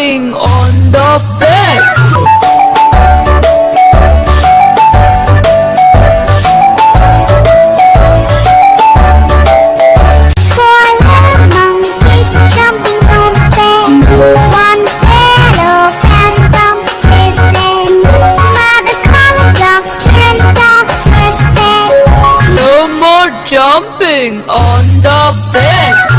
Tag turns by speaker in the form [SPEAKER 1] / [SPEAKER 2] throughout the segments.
[SPEAKER 1] jumping on the bed.
[SPEAKER 2] Four little monkeys jumping on the bed. One fell off and bumped his head. Mother called the doctor and the doctor said,
[SPEAKER 1] No more jumping on the bed.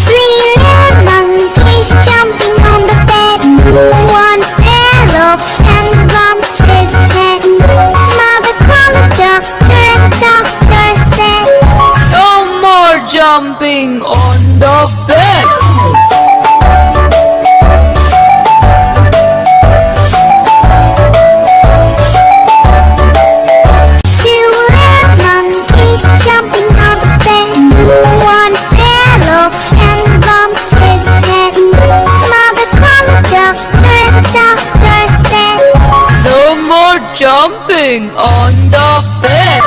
[SPEAKER 2] three little monkeys jumping on the bed. One fell off and bumped his head. Mother called the doctor and the doctor said,
[SPEAKER 1] No more jumping on the bed.
[SPEAKER 2] two little monkeys jumping on the bed. One fell off and bumped his head. Mother called the doctor and the doctor said,
[SPEAKER 1] No more jumping on the bed.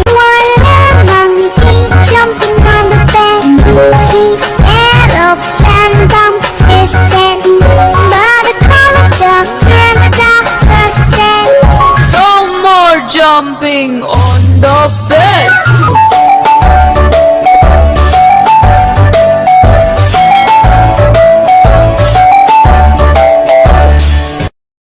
[SPEAKER 2] one little monkey jumping on the bed. He fell off and bumped his head. Mother called the doctor and the doctor said,
[SPEAKER 1] No more jumping on the bed.